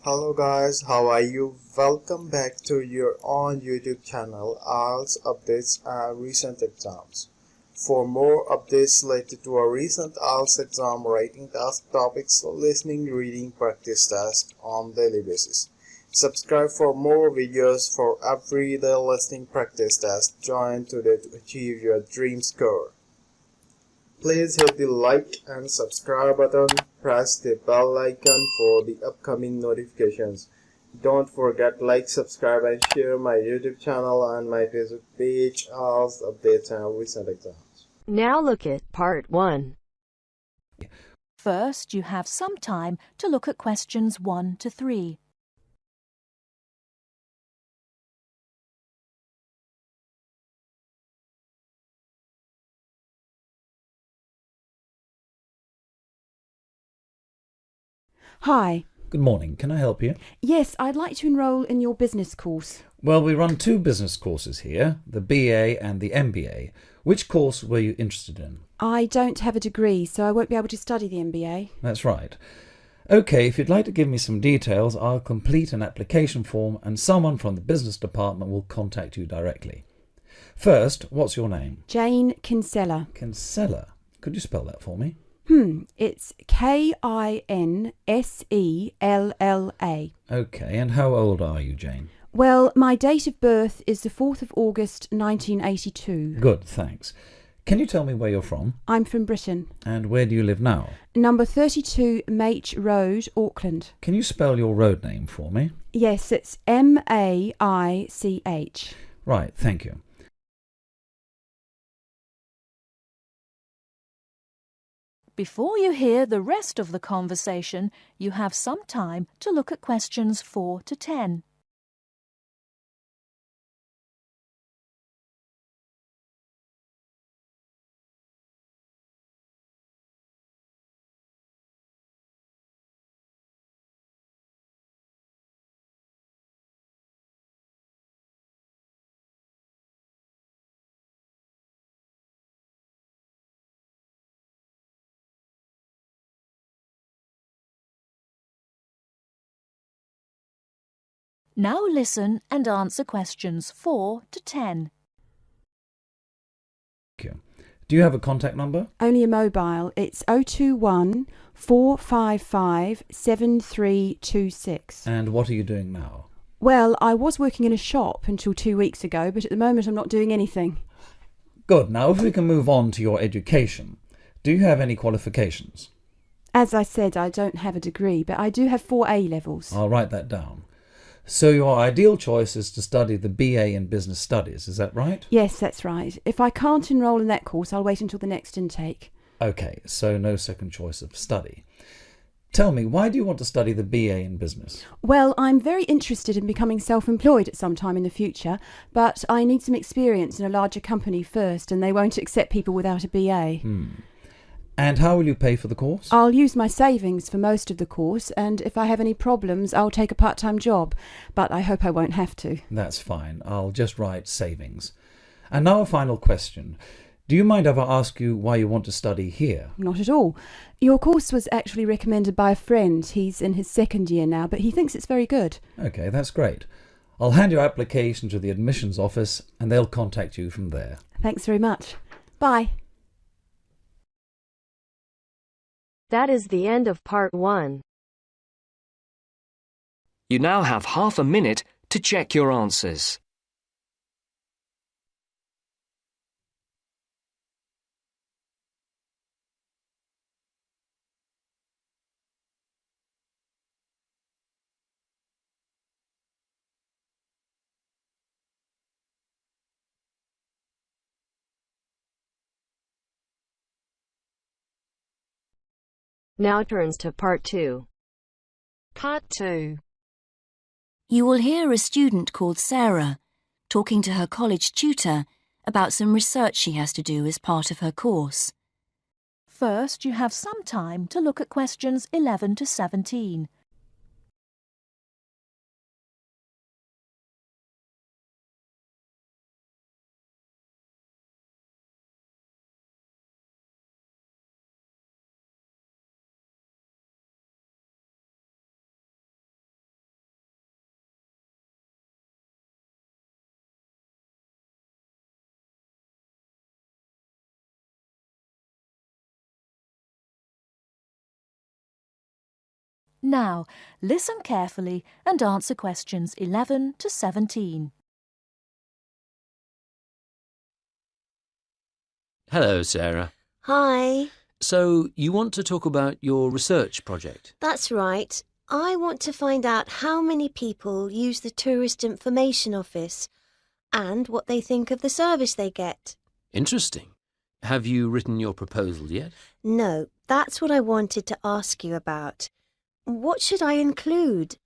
Hello guys, how are you? Welcome back to your own YouTube channel, IELTS Updates and Recent Exams. For more updates related to our recent IELTS exam writing task topics, listening, reading, practice test on daily basis. Subscribe for more videos for everyday listening practice test. Join today to achieve your dream score. Please hit the like and subscribe button, press the bell icon for the upcoming notifications. Don't forget like, subscribe and share my YouTube channel and my Facebook page, IELTS updates and recent exams. Now look at Part 1. First, you have some time to look at questions 1 to 3. Hi. Good morning. Can I help you? Yes, I'd like to enrol in your business course. Well, we run two business courses here, the BA and the MBA. Which course were you interested in? I don't have a degree, so I won't be able to study the MBA. That's right. Okay, if you'd like to give me some details, I'll complete an application form and someone from the business department will contact you directly. First, what's your name? Jane Kinsella. Kinsella. Could you spell that for me? It's Kinsella. Okay, and how old are you, Jane? Well, my date of birth is the 4th of August 1982. Good, thanks. Can you tell me where you're from? I'm from Britain. And where do you live now? Number 32 Mach Road, Auckland. Can you spell your road name for me? Yes, it's Maich. Right, thank you. Before you hear the rest of the conversation, you have some time to look at questions 4 to 10. Now listen and answer questions 4 to 10. Thank you. Do you have a contact number? Only a mobile. It's 021 455 7326. And what are you doing now? Well, I was working in a shop until 2 weeks ago, but at the moment I'm not doing anything. Good. Now, if we can move on to your education, do you have any qualifications? As I said, I don't have a degree, but I do have 4 A levels. I'll write that down. So your ideal choice is to study the BA in Business Studies, is that right? Yes, that's right. If I can't enrol in that course, I'll wait until the next intake. Okay, so no second choice of study. Tell me, why do you want to study the BA in Business? Well, I'm very interested in becoming self-employed at some time in the future, but I need some experience in a larger company first, and they won't accept people without a BA. And how will you pay for the course? I'll use my savings for most of the course, and if I have any problems, I'll take a part-time job, but I hope I won't have to. That's fine. I'll just write savings. And now a final question. Do you mind if I ask you why you want to study here? Not at all. Your course was actually recommended by a friend. He's in his second year now, but he thinks it's very good. Okay, that's great. I'll hand your application to the admissions office and they'll contact you from there. Thanks very much. Bye. That is the end of Part 1. You now have half a minute to check your answers. Now turns to Part 2. Part 2. You will hear a student called Sarah talking to her college tutor about some research she has to do as part of her course. First, you have some time to look at questions 11 to 17. Now, listen carefully and answer questions 11 to 17. Hello, Sarah. Hi. So, you want to talk about your research project? That's right. I want to find out how many people use the Tourist Information Office and what they think of the service they get. Interesting. Have you written your proposal yet? No, that's what I wanted to ask you about. What should I include?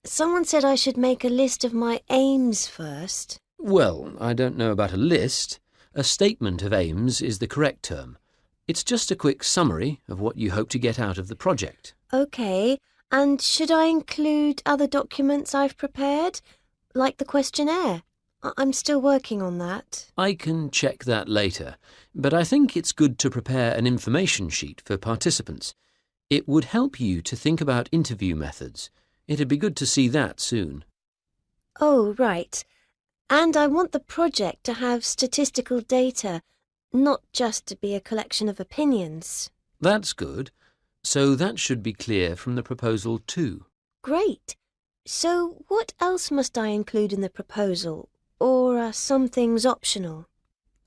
Someone said I should make a list of my aims first. Well, I don't know about a list. A statement of aims is the correct term. It's just a quick summary of what you hope to get out of the project. OK, and should I include other documents I've prepared, like the questionnaire? I'm still working on that. I can check that later, but I think it's good to prepare an information sheet for participants. It would help you to think about interview methods. It'd be good to see that soon. Oh, right. And I want the project to have statistical data, not just to be a collection of opinions. That's good. So that should be clear from the proposal too. Great. So what else must I include in the proposal? Or are some things optional?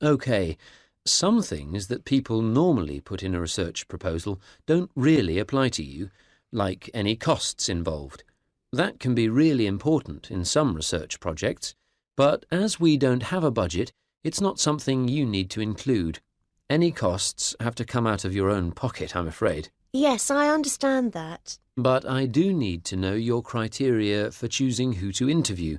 OK, some things that people normally put in a research proposal don't really apply to you, like any costs involved. That can be really important in some research projects, but as we don't have a budget, it's not something you need to include. Any costs have to come out of your own pocket, I'm afraid. Yes, I understand that. But I do need to know your criteria for choosing who to interview.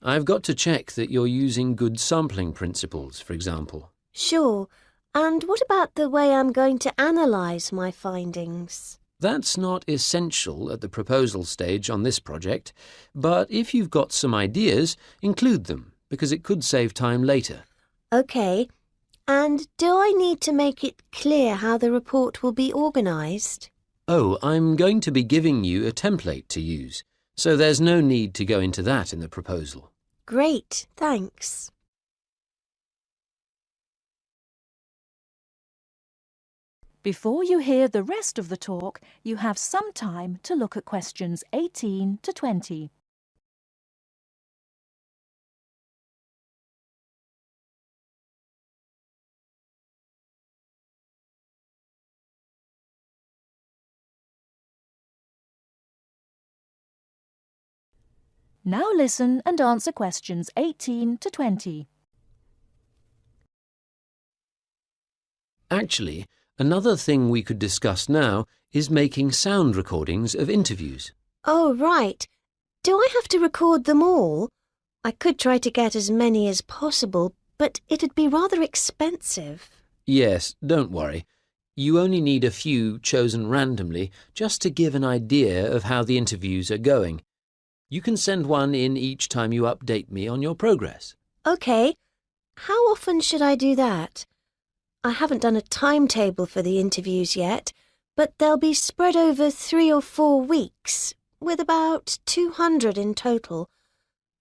I've got to check that you're using good sampling principles, for example. Sure. And what about the way I'm going to analyse my findings? That's not essential at the proposal stage on this project, but if you've got some ideas, include them, because it could save time later. OK. And do I need to make it clear how the report will be organised? Oh, I'm going to be giving you a template to use, so there's no need to go into that in the proposal. Great, thanks. Before you hear the rest of the talk, you have some time to look at questions 18 to 20. Now listen and answer questions 18 to 20. Actually, another thing we could discuss now is making sound recordings of interviews. Oh, right. Do I have to record them all? I could try to get as many as possible, but it'd be rather expensive. Yes, don't worry. You only need a few chosen randomly just to give an idea of how the interviews are going. You can send one in each time you update me on your progress. OK. How often should I do that? I haven't done a timetable for the interviews yet, but they'll be spread over 3 or 4 weeks, with about 200 in total.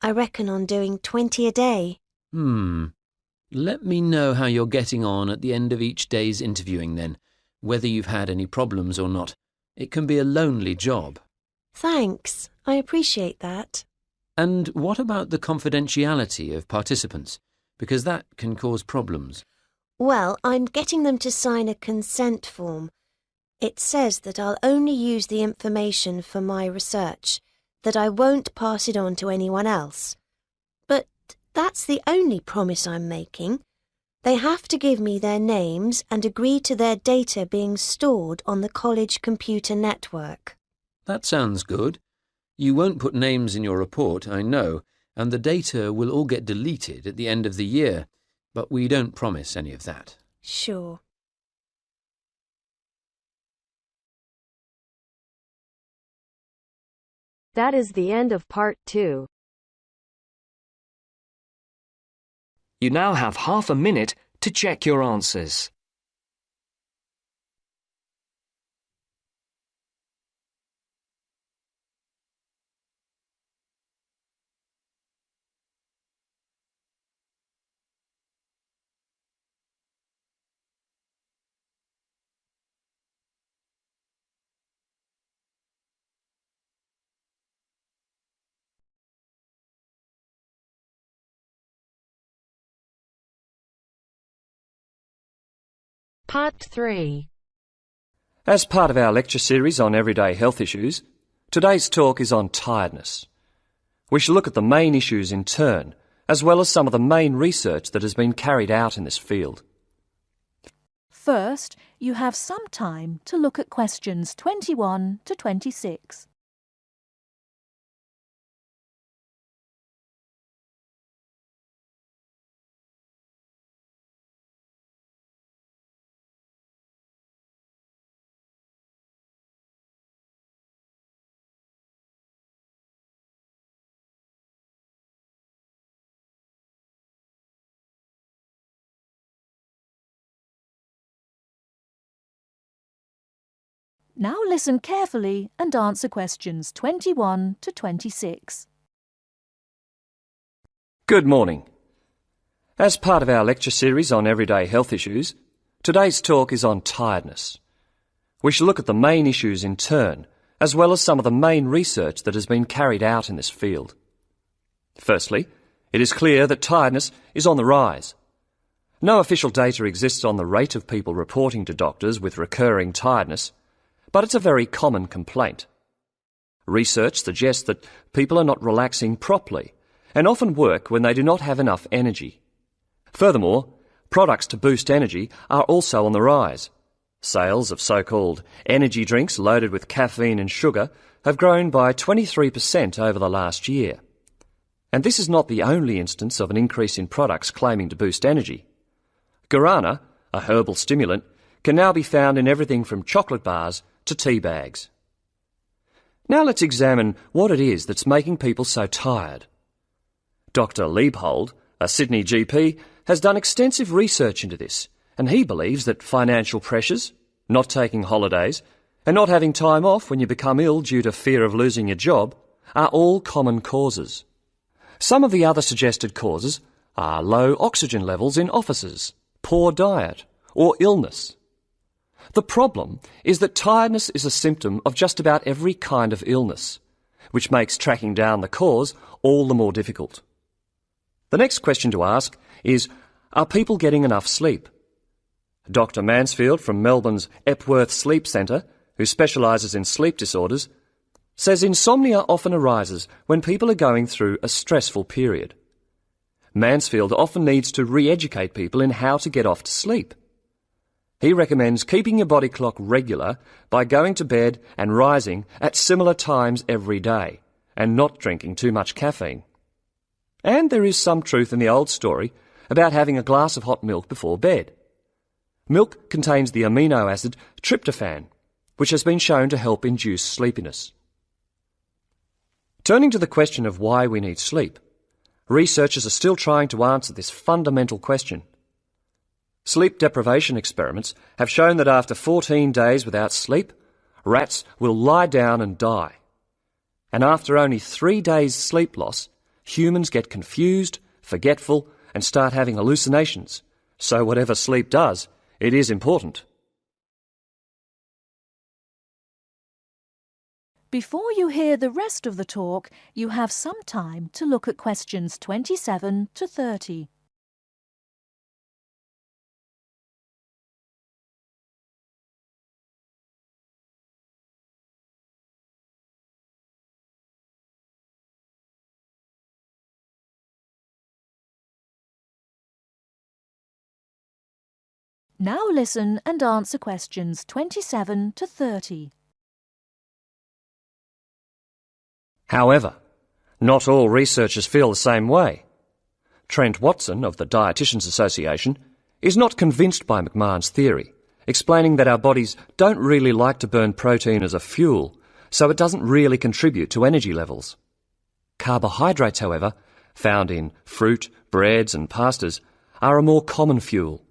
I reckon on doing 20 a day. Let me know how you're getting on at the end of each day's interviewing then, whether you've had any problems or not. It can be a lonely job. Thanks. I appreciate that. And what about the confidentiality of participants? Because that can cause problems. Well, I'm getting them to sign a consent form. It says that I'll only use the information for my research, that I won't pass it on to anyone else. But that's the only promise I'm making. They have to give me their names and agree to their data being stored on the college computer network. That sounds good. You won't put names in your report, I know, and the data will all get deleted at the end of the year, but we don't promise any of that. Sure. That is the end of part 2. You now have half a minute to check your answers. Part 3. As part of our lecture series on everyday health issues, today's talk is on tiredness. We shall look at the main issues in turn, as well as some of the main research that has been carried out in this field. First, you have some time to look at questions 21 to 26. Now listen carefully and answer questions 21 to 26. Good morning. As part of our lecture series on everyday health issues, today's talk is on tiredness. We shall look at the main issues in turn, as well as some of the main research that has been carried out in this field. Firstly, it is clear that tiredness is on the rise. No official data exists on the rate of people reporting to doctors with recurring tiredness, but it's a very common complaint. Research suggests that people are not relaxing properly and often work when they do not have enough energy. Furthermore, products to boost energy are also on the rise. Sales of so-called energy drinks loaded with caffeine and sugar have grown by 23% over the last year. And this is not the only instance of an increase in products claiming to boost energy. Guarana, a herbal stimulant, can now be found in everything from chocolate bars to tea bags. Now let's examine what it is that's making people so tired. Dr. Liebhold, a Sydney GP, has done extensive research into this, and he believes that financial pressures, not taking holidays, and not having time off when you become ill due to fear of losing your job are all common causes. Some of the other suggested causes are low oxygen levels in offices, poor diet, or illness. The problem is that tiredness is a symptom of just about every kind of illness, which makes tracking down the cause all the more difficult. The next question to ask is, are people getting enough sleep? Dr. Mansfield from Melbourne's Epworth Sleep Centre, who specialises in sleep disorders, says insomnia often arises when people are going through a stressful period. Mansfield often needs to re-educate people in how to get off to sleep. He recommends keeping your body clock regular by going to bed and rising at similar times every day, and not drinking too much caffeine. And there is some truth in the old story about having a glass of hot milk before bed. Milk contains the amino acid tryptophan, which has been shown to help induce sleepiness. Turning to the question of why we need sleep, researchers are still trying to answer this fundamental question. Sleep deprivation experiments have shown that after 14 days without sleep, rats will lie down and die. And after only 3 days sleep loss, humans get confused, forgetful, and start having hallucinations. So whatever sleep does, it is important. Before you hear the rest of the talk, you have some time to look at questions 27 to 30. Now listen and answer questions 27 to 30. However, not all researchers feel the same way. Trent Watson of the Dietitians Association is not convinced by McMahon's theory, explaining that our bodies don't really like to burn protein as a fuel, so it doesn't really contribute to energy levels. Carbohydrates, however, found in fruit, breads and pastas, are a more common fuel.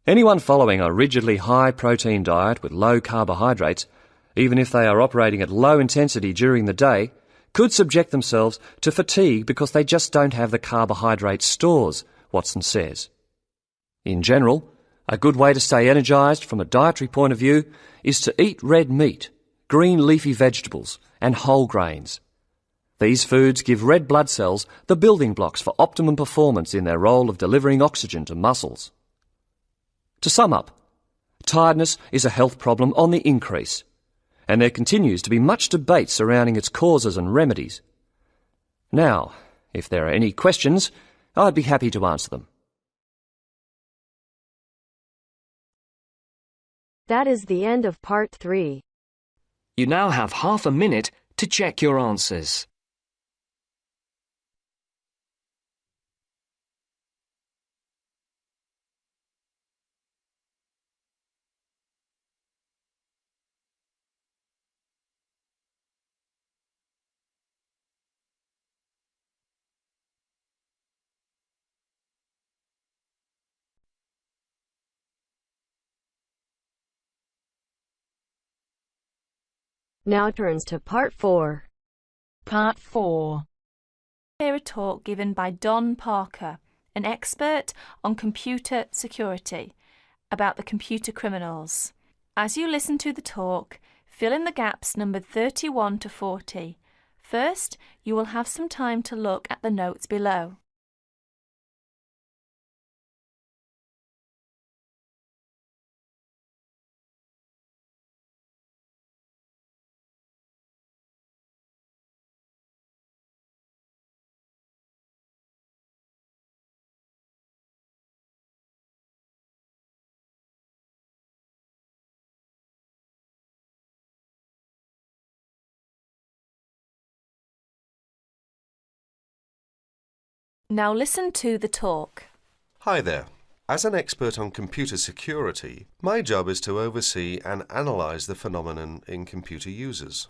Anyone following a rigidly high-protein diet with low carbohydrates, even if they are operating at low intensity during the day, could subject themselves to fatigue because they just don't have the carbohydrate stores, Watson says. In general, a good way to stay energised from a dietary point of view is to eat red meat, green leafy vegetables and whole grains. These foods give red blood cells the building blocks for optimum performance in their role of delivering oxygen to muscles. To sum up, Tiredness is a health problem on the increase, and there continues to be much debate surrounding its causes and remedies. Now, if there are any questions, I'd be happy to answer them. That is the end of part 3. You now have half a minute to check your answers. Now turns to part 4. Part 4. Hear a talk given by Don Parker, an expert on computer security, about the computer criminals. As you listen to the talk, fill in the gaps numbered 31 to 40. First, you will have some time to look at the notes below. Now listen to the talk. Hi there. As an expert on computer security, my job is to oversee and analyse the phenomenon in computer users.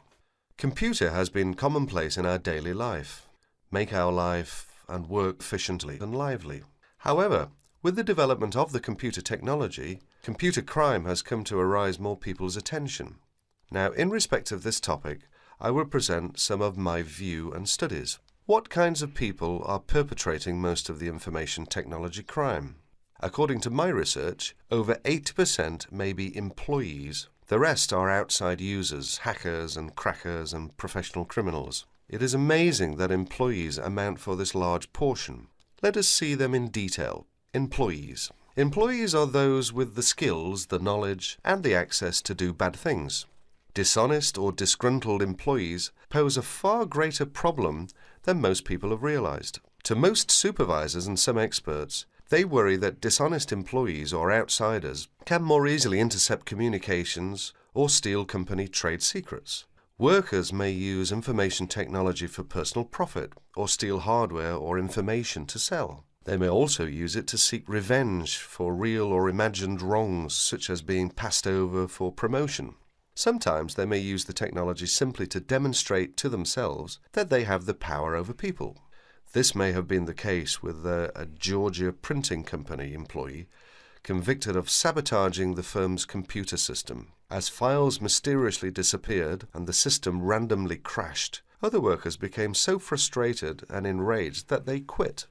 Computer has been commonplace in our daily life, make our life and work efficiently and lively. However, with the development of the computer technology, computer crime has come to arise more people's attention. Now, in respect of this topic, I will present some of my view and studies. What kinds of people are perpetrating most of the information technology crime? According to my research, over 80% may be employees. The rest are outside users, hackers and crackers and professional criminals. It is amazing that employees amount for this large portion. Let us see them in detail. Employees. Employees are those with the skills, the knowledge, and the access to do bad things. Dishonest or disgruntled employees pose a far greater problem than most people have realized. To most supervisors and some experts, they worry that dishonest employees or outsiders can more easily intercept communications or steal company trade secrets. Workers may use information technology for personal profit or steal hardware or information to sell. They may also use it to seek revenge for real or imagined wrongs, such as being passed over for promotion. Sometimes they may use the technology simply to demonstrate to themselves that they have the power over people. This may have been the case with a Georgia printing company employee convicted of sabotaging the firm's computer system. As files mysteriously disappeared and the system randomly crashed, other workers became so frustrated and enraged that they quit.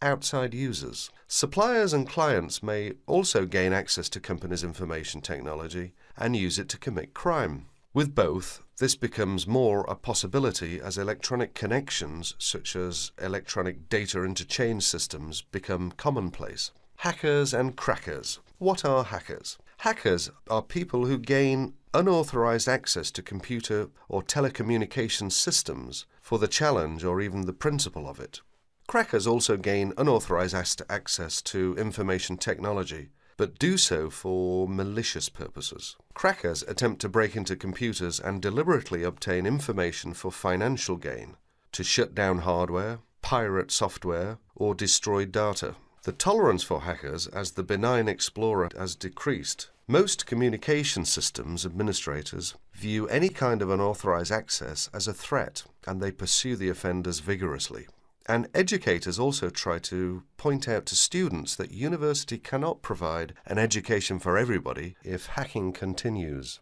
Outside users. Suppliers and clients may also gain access to companies' information technology and use it to commit crime. With both, this becomes more a possibility as electronic connections, such as electronic data interchange systems, become commonplace. Hackers and crackers. What are hackers? Hackers are people who gain unauthorized access to computer or telecommunications systems for the challenge or even the principle of it. Crackers also gain unauthorized access to information technology, but do so for malicious purposes. Crackers attempt to break into computers and deliberately obtain information for financial gain, to shut down hardware, pirate software, or destroy data. The tolerance for hackers as the benign explorer has decreased. Most communication systems administrators view any kind of unauthorized access as a threat, and they pursue the offenders vigorously. And educators also try to point out to students that university cannot provide an education for everybody if hacking continues.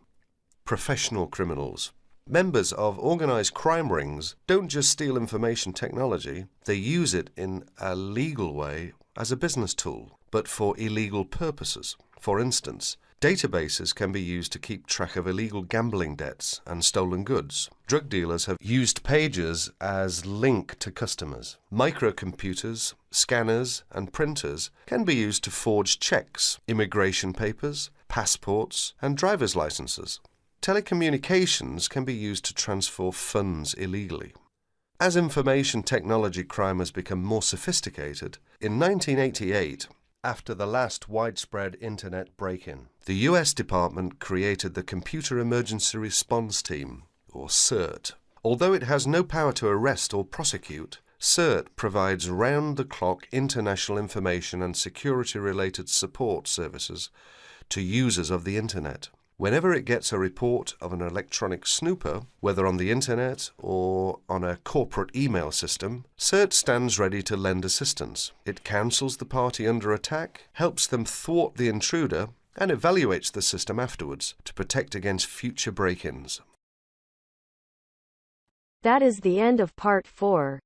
Professional criminals. Members of organized crime rings don't just steal information technology, they use it in a legal way as a business tool, but for illegal purposes. For instance, databases can be used to keep track of illegal gambling debts and stolen goods. Drug dealers have used pages as link to customers. Microcomputers, scanners, and printers can be used to forge checks, immigration papers, passports and driver's licenses. Telecommunications can be used to transfer funds illegally. As information technology crime has become more sophisticated, in 1988, after the last widespread internet break-in, the US Department created the Computer Emergency Response Team, or CERT. Although it has no power to arrest or prosecute, CERT provides round-the-clock international information and security-related support services to users of the internet. Whenever it gets a report of an electronic snooper, whether on the internet or on a corporate email system, CERT stands ready to lend assistance. It counsels the party under attack, helps them thwart the intruder, and evaluates the system afterwards to protect against future break-ins. That is the end of part 4.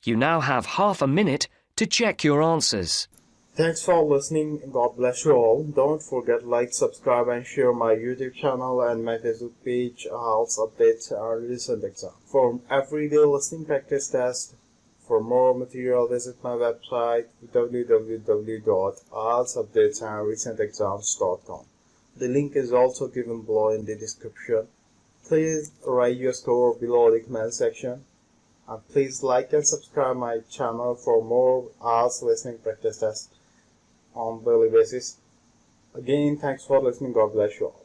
You now have half a minute to check your answers. Thanks for listening. God bless you all. Don't forget like, subscribe and share my YouTube channel and my Facebook page, IELTS Updates and Recent Exam. For everyday listening practice test, for more material visit my website www.ieltsupdatesandrecentexams.com. The link is also given below in the description. Please write your score below the comment section. And please like and subscribe my channel for more IELTS listening practice tests on daily basis. Again, thanks for listening. God bless you all.